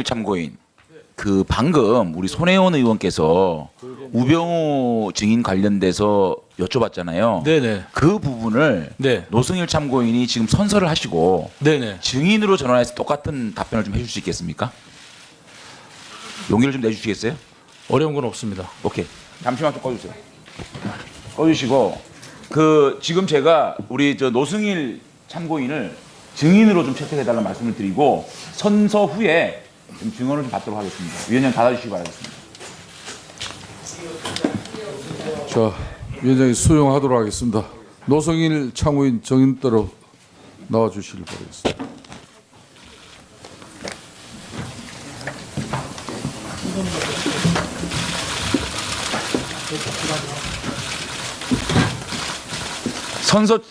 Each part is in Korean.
참고인 그 방금 우리 손혜원 의원께서 우병우 증인 관련돼서 여쭤봤잖아요. 네네. 그 부분을 네. 노승일 참고인이 지금 선서를 하시고 네네. 증인으로 전화해서 똑같은 답변을 좀 해줄 수 있겠습니까? 용기를 좀 내주시겠어요? 어려운 건 없습니다. 오케이. 잠시만 좀 꺼주세요. 꺼주시고 그 지금 제가 우리 저 노승일 참고인을 증인으로 좀 채택해달라는 말씀을 드리고 선서 후에 좀 증언을 좀 받도록 하겠습니다. 위원장 닫아주시기 바라겠습니다. 자, 위원장이 수용하도록 하겠습니다. 노승일 참고인 증인대로 나와주시길 바라겠습니다.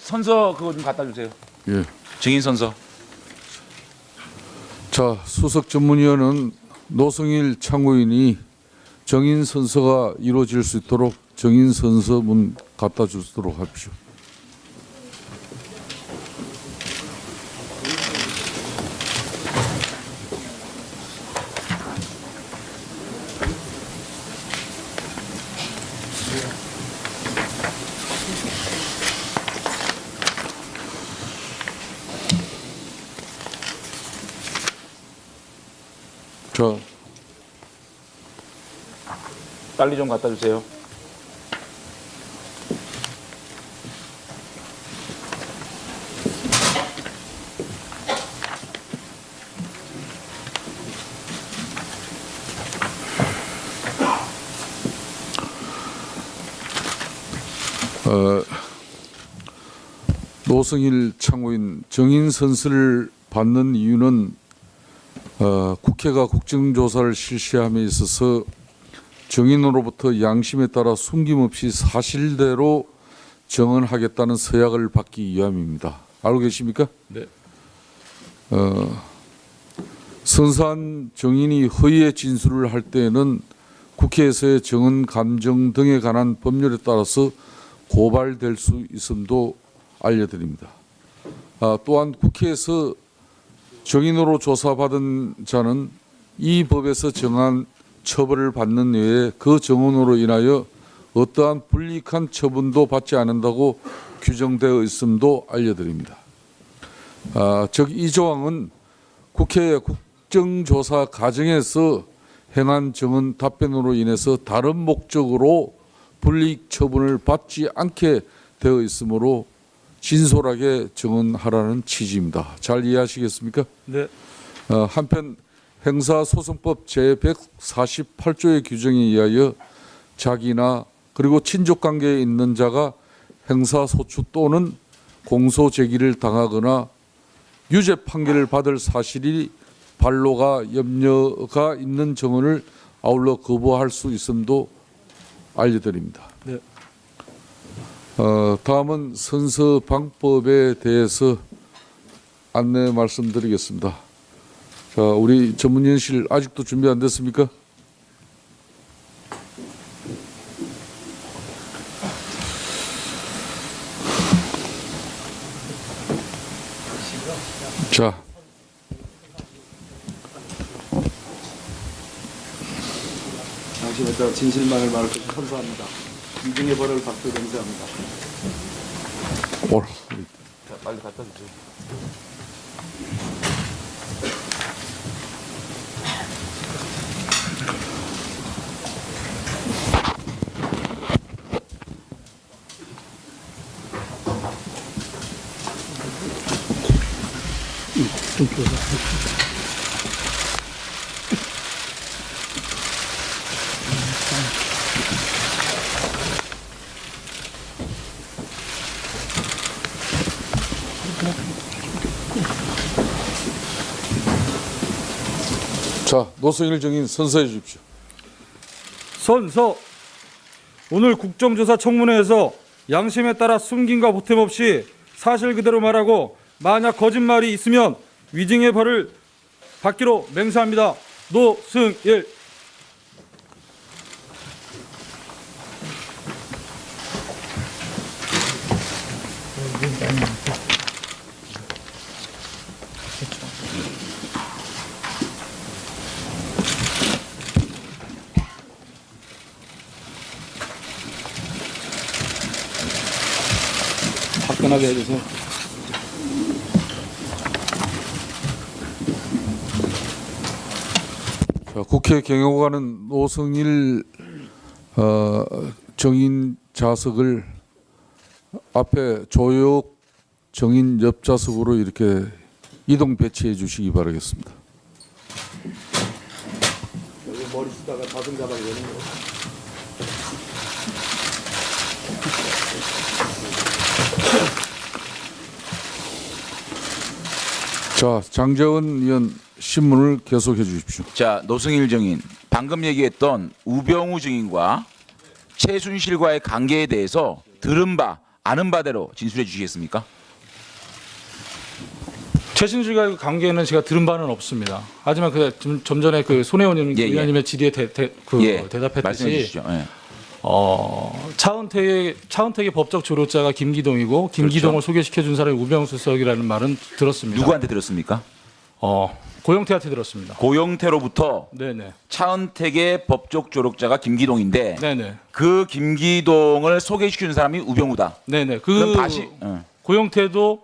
선서 그거 좀 갖다 주세요. 예. 증인 선서. 자, 수석 전문위원은 노승일 참고인이 정인 선서가 이루어질 수 있도록 정인 선서문 갖다 주도록 하십시오. 자, 빨리 좀 갖다 주세요. 노승일 참고인 정인 선서를 받는 이유는 국회가 국정조사를 실시함에 있어서 정인으로부터 양심에 따라 숨김없이 사실대로 정언하겠다는 서약을 받기 위함입니다. 알고 계십니까? 네. 선사한 정인이 허위의 진술을 할 때에는 국회에서의 정언 감정 등에 관한 법률에 따라서 고발될 수 있음도 알려드립니다. 또한 국회에서 정인으로 조사받은 자는 이 법에서 정한 처벌을 받는 외에 그 정언으로 인하여 어떠한 불이익한 처분도 받지 않는다고 규정되어 있음도 알려드립니다. 즉 이 조항은 국회의 국정조사 과정에서 행한 정언 답변으로 인해서 다른 목적으로 불이익 처분을 받지 않게 되어 있으므로 진솔하게 정언하라는 취지입니다. 잘 이해하시겠습니까? 네. 한편 형사소송법 제148조의 규정에 의하여 자기나 그리고 친족관계에 있는 자가 형사소추 또는 공소제기를 당하거나 유죄 판결을 받을 사실이 반로가 염려가 있는 정언을 아울러 거부할 수 있음도 알려드립니다. 네. 다음은 선서 방법에 대해서 안내 말씀드리겠습니다. 자, 우리 전문위원실 아직도 준비 안 됐습니까? 자, 당신에 따라 진실만을 말할 것을 선서합니다. 이중의 벌을 받고 명세합니다. 자, 빨리 갖다 주세요. 자, 노승일 정인 선서해 주십시오. 선서. 오늘 국정조사 청문회에서 양심에 따라 숨김과 보탬 없이 사실 그대로 말하고 만약 거짓말이 있으면 위증의 벌을 받기로 맹세합니다. 노승일. 편하게 해주세요. 자, 국회 경영관은 노승일 정인 좌석을 앞에 조혁 정인 옆 좌석으로 이렇게 이동 배치해 주시기 바라겠습니다. 여기 머리 쓰다가 가슴 잡아야 되는 거. 자, 장재원 의원 신문을 계속해 주십시오. 자, 노승일 증인, 방금 얘기했던 우병우 증인과 최순실과의 관계에 대해서 들은 바, 아는 바대로 진술해 주시겠습니까? 최순실과의 관계는 제가 들은 바는 없습니다. 하지만 좀 전에 그 손혜원 예. 의원님의 질의에 말씀해 대답했듯이 주시죠. 예. 차은택의 법적 조력자가 김기동이고 김기동을 소개시켜 준 사람이 우병우 수석이라는 말은 들었습니다. 누구한테 들었습니까? 고영태한테 들었습니다. 고영태로부터 네네. 차은택의 법적 조력자가 김기동인데 네네. 그 김기동을 소개시키는 사람이 우병우다. 네네. 그럼 다시 고영태도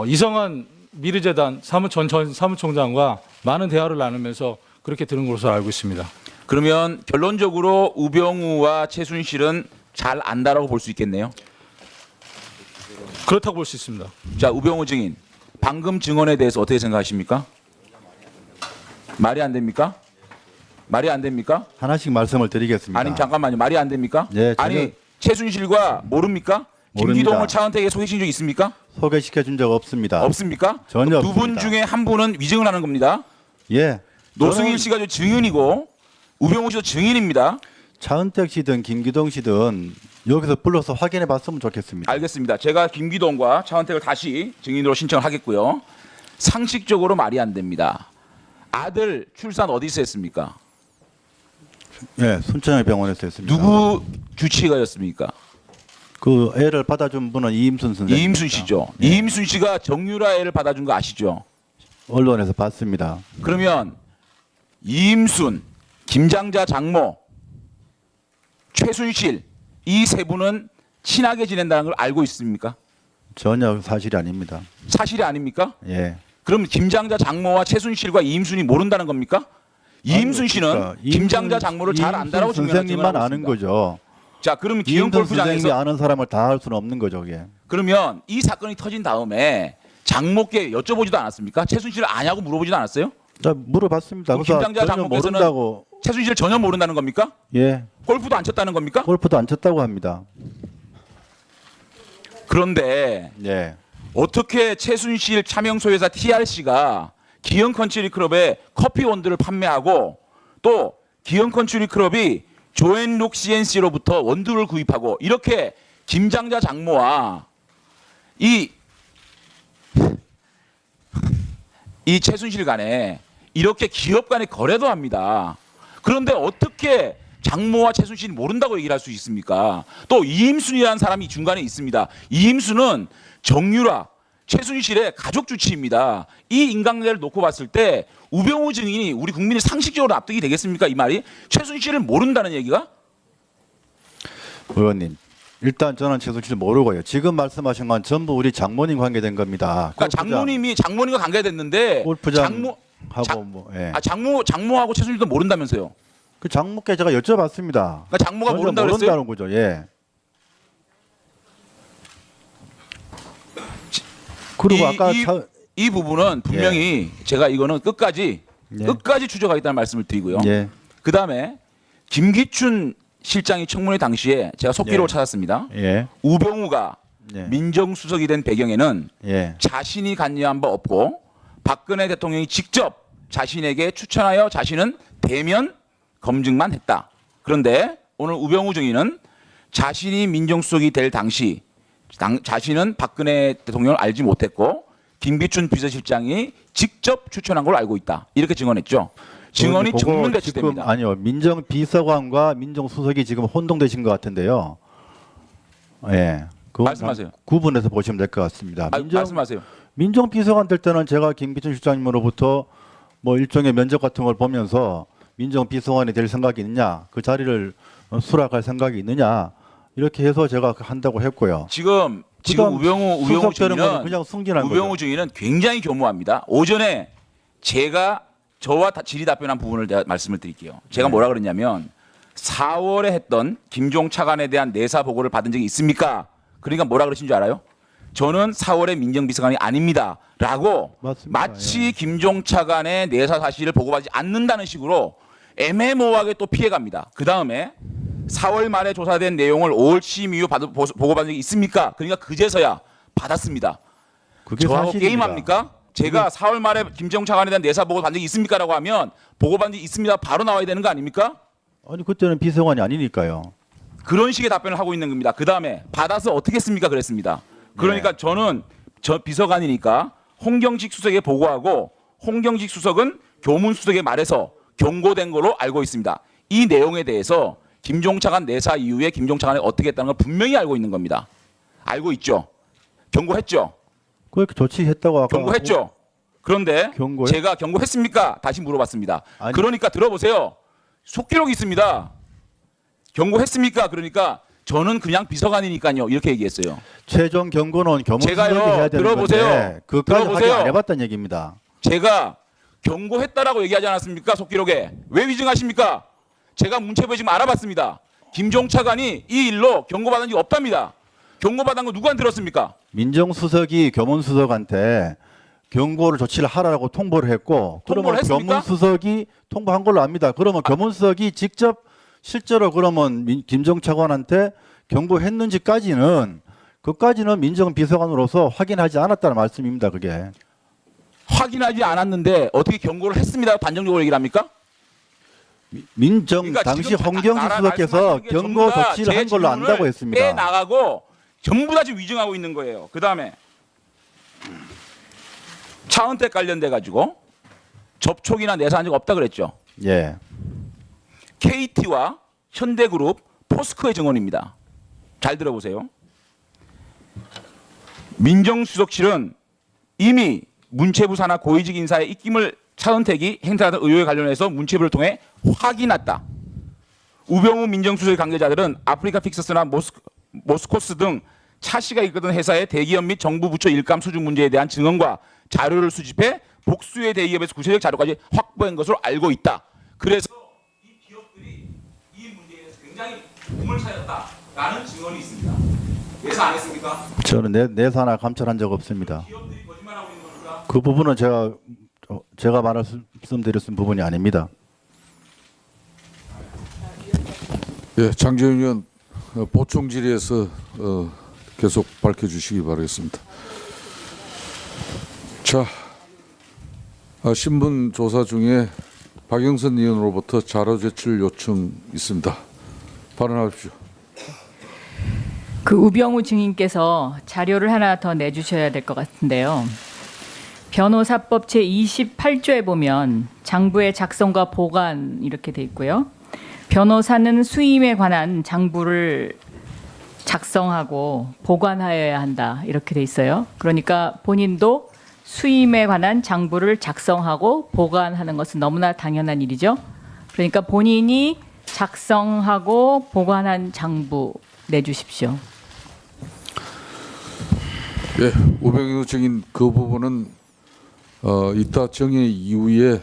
이성한 미르재단 전 사무총장과 많은 대화를 나누면서 그렇게 들은 것으로 알고 있습니다. 그러면 결론적으로 우병우와 최순실은 잘 안다라고 볼 수 있겠네요. 그렇다고 볼 수 있습니다. 자, 우병우 증인, 방금 증언에 대해서 어떻게 생각하십니까? 말이 안 됩니까? 말이 안 됩니까? 하나씩 말씀을 드리겠습니다. 아니 잠깐만요. 말이 안 됩니까? 네, 전혀- 아니 최순실과 모릅니까? 모릅니다. 김기동을 차은택에 소개시킨 적 있습니까? 소개시켜 준 적 없습니다. 없습니까? 전혀 두 분 없습니다. 중에 한 분은 위증을 하는 겁니다. 예. 노승일 씨가 저 증인이고 우병우 씨도 증인입니다. 차은택 씨든 김기동 씨든 여기서 불러서 확인해 봤으면 좋겠습니다. 알겠습니다. 제가 김기동과 차은택을 다시 증인으로 신청을 하겠고요. 상식적으로 말이 안 됩니다. 아들 출산 어디서 했습니까? 예, 순천의 병원에서 했습니다. 누구 주치의가였습니까? 그 애를 받아준 분은 이임순 선생님. 이임순 씨죠. 예. 이임순 씨가 정유라 애를 받아준 거 아시죠? 언론에서 봤습니다. 그러면 이임순, 김장자 장모, 최순실 이 세 분은 친하게 지낸다는 걸 알고 있습니까? 전혀 사실이 아닙니다. 사실이 아닙니까? 예. 그럼 김장자 장모와 최순실과 이임순이 모른다는 겁니까? 이임순 씨는 그러니까 김장자 장모를 잘 안다라고 이임순 선생님만 아는 거죠. 자, 그러면 기흥 이임순 선생님이 골프장에서 아는 사람을 다 할 수는 없는 거죠, 그게. 그러면 이 사건이 터진 다음에 장모께 여쭤보지도 않았습니까? 최순실을 아냐고 물어보지도 않았어요? 자, 물어봤습니다. 그럼 그래서 김장자 전혀 장모께서는 모른다고. 최순실 전혀 모른다는 겁니까? 예. 골프도 안 쳤다는 겁니까? 골프도 안 쳤다고 합니다. 그런데 예. 어떻게 최순실 차명소 회사 TRC가 기흥 컨트리 클럽에 커피 원두를 판매하고 또 기흥 컨트리 클럽이 조앤룩 CNC로부터 원두를 구입하고 이렇게 김장자 장모와 이 최순실 간에 이렇게 기업 간의 거래도 합니다. 그런데 어떻게 장모와 최순실이 모른다고 얘기를 할 수 있습니까? 또 이임순이라는 사람이 중간에 있습니다. 이임순은 정유라, 최순실의 가족 주치입니다. 이 인간관계를 놓고 봤을 때 우병우 증인이 우리 국민의 상식적으로 납득이 되겠습니까? 이 말이? 최순실을 모른다는 얘기가? 의원님, 일단 저는 최순실 모르고요. 지금 말씀하신 건 전부 우리 장모님 관계된 겁니다. 그러니까 장모님과 관계됐는데 골프장 하고 뭐 예. 장모하고 최순실도 모른다면서요? 그 장모께 제가 여쭤봤습니다. 그러니까 장모가 전혀 모른다 그랬어요? 모른다는 거죠. 예. 그리고 아까 이 부분은 분명히 제가 이거는 끝까지 추적하겠다는 말씀을 드리고요. 예. 그다음에 김기춘 실장이 청문회 당시에 제가 속기록을 찾았습니다. 예. 우병우가 예. 민정수석이 된 배경에는 예. 자신이 관여한 바 없고 박근혜 대통령이 직접 자신에게 추천하여 자신은 대면 검증만 했다. 그런데 오늘 우병우 증인은 자신이 민정수석이 될 당시 자신은 박근혜 대통령을 알지 못했고 김기춘 비서실장이 직접 추천한 걸로 알고 있다. 이렇게 증언했죠. 증언이 그거 정문대치됩니다. 지금 아니요. 민정비서관과 민정수석이 지금 혼동되신 것 같은데요. 예. 그건 말씀하세요. 구분해서 보시면 될 것 같습니다. 말씀하세요. 민정비서관 될 때는 제가 김기춘 실장님으로부터 뭐 일종의 면접 같은 걸 보면서 민정비서관이 될 생각이 있느냐, 그 자리를 수락할 생각이 있느냐 이렇게 해서 제가 한다고 했고요. 지금 지금 그다음 우병우 수석되는 거는 증인은 그냥 승진한 우병우 거죠. 증인은 굉장히 교묘합니다. 오전에 제가 저와 질의 답변한 부분을 내가 말씀을 드릴게요. 제가 네. 뭐라 그랬냐면 4월에 했던 김종 차관에 대한 내사 보고를 받은 적이 있습니까? 그러니까 뭐라 그러신 줄 알아요? 저는 4월에 민정비서관이 아닙니다라고 맞습니다. 마치 예. 김종 차관의 내사 사실을 보고받지 않는다는 식으로 애매모호하게 또 피해갑니다. 그 다음에 4월 말에 조사된 내용을 5월 취임 이후 보고받은 적이 있습니까? 그러니까 그제서야 받았습니다. 그게 저하고 사실입니다. 게임합니까? 제가 4월 말에 김정 차관에 대한 내사 보고 받은 적이 있습니까라고 하면 보고받은 적이 있습니다. 바로 나와야 되는 거 아닙니까? 아니 그때는 비서관이 아니니까요. 그런 식의 답변을 하고 있는 겁니다. 그 다음에 받아서 어떻게 했습니까? 그랬습니다. 그러니까 저는 저 비서관이니까 홍경식 수석에 보고하고 홍경식 수석은 교문수석에 말해서 경고된 걸로 알고 있습니다. 이 내용에 대해서 김종 차관 내사 이후에 김종 차관이 어떻게 했다는 걸 분명히 알고 있는 겁니다. 알고 있죠? 경고했죠? 그렇게 조치했다고 아까 경고했죠? 그런데 경고요? 제가 경고했습니까? 다시 물어봤습니다. 아니. 그러니까 들어보세요. 속기록이 있습니다. 경고했습니까? 그러니까 저는 그냥 비서관이니까요. 이렇게 얘기했어요. 최종 경고는 교문수석이 제가요, 해야 되는 들어보세요. 건데 그까지 확인 들어보세요. 안 해봤다는 얘기입니다. 제가 경고했다라고 얘기하지 않았습니까? 속기록에. 왜 위증하십니까? 제가 문체부에 지금 알아봤습니다. 김종 차관이 이 일로 경고받은 적이 없답니다. 경고받은 거 누구한테 들었습니까? 민정수석이 교문수석한테 경고를 조치를 하라고 통보를 했고 통보를 그러면 했습니까? 교문수석이 통보한 걸로 압니다. 그러면 교문수석이 직접 실제로 그러면 김정 차관한테 경고했는지까지는 그까지는 민정비서관으로서 확인하지 않았다는 말씀입니다. 그게. 확인하지 않았는데 어떻게 경고를 했습니다. 단정적으로 얘기를 합니까? 민정 그러니까 당시 지금 홍경수 나라 수석께서 말씀하시는 게 경고 전부 다 조치를 제 한 걸로 질문을 안다고 했습니다. 빼나가고 전부 다 지금 위증하고 있는 거예요. 그 다음에 차은택 관련돼 가지고 접촉이나 내사한 적 없다 그랬죠. 예. KT와 현대그룹, 포스코의 증언입니다. 잘 들어보세요. 민정수석실은 이미 문체부 산하 고위직 인사의 입김을 차은택이 행사하던 의혹에 관련해서 문체부를 통해 확인했다. 우병우 민정수석 관계자들은 아프리카 픽서스나 모스코스 등 차 씨가 이끄던 회사의 대기업 및 정부 부처 일감 수준 문제에 대한 증언과 자료를 수집해 복수의 대기업에서 구체적 자료까지 확보한 것으로 알고 있다. 그래서 이 기업들이 이 문제에 대해서 굉장히 우물차였다라는 증언이 있습니다. 내사 안 했습니까? 저는 내사나 감찰한 적 없습니다. 기업들이 거짓말하고 있는 겁니까? 그 부분은 제가 말씀드렸던 부분이 아닙니다. 예, 장재윤 의원 보충 질의에서 계속 밝혀주시기 바라겠습니다. 자, 신분 조사 중에 박영선 의원으로부터 자료 제출 요청 있습니다. 발언하십시오. 그 우병우 증인께서 자료를 하나 더 내주셔야 될 것 같은데요. 변호사법 제28조에 보면 장부의 작성과 보관 이렇게 돼 있고요. 변호사는 수임에 관한 장부를 작성하고 보관하여야 한다 이렇게 돼 있어요. 그러니까 본인도 수임에 관한 장부를 작성하고 보관하는 것은 너무나 당연한 일이죠. 그러니까 본인이 작성하고 보관한 장부 내주십시오. 예, 우병우 증인 그 부분은 이따 정회 이후에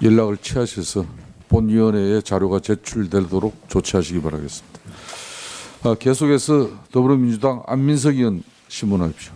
연락을 취하셔서 본위원회에 자료가 제출되도록 조치하시기 바라겠습니다. 계속해서 더불어민주당 안민석 의원 신문하십시오.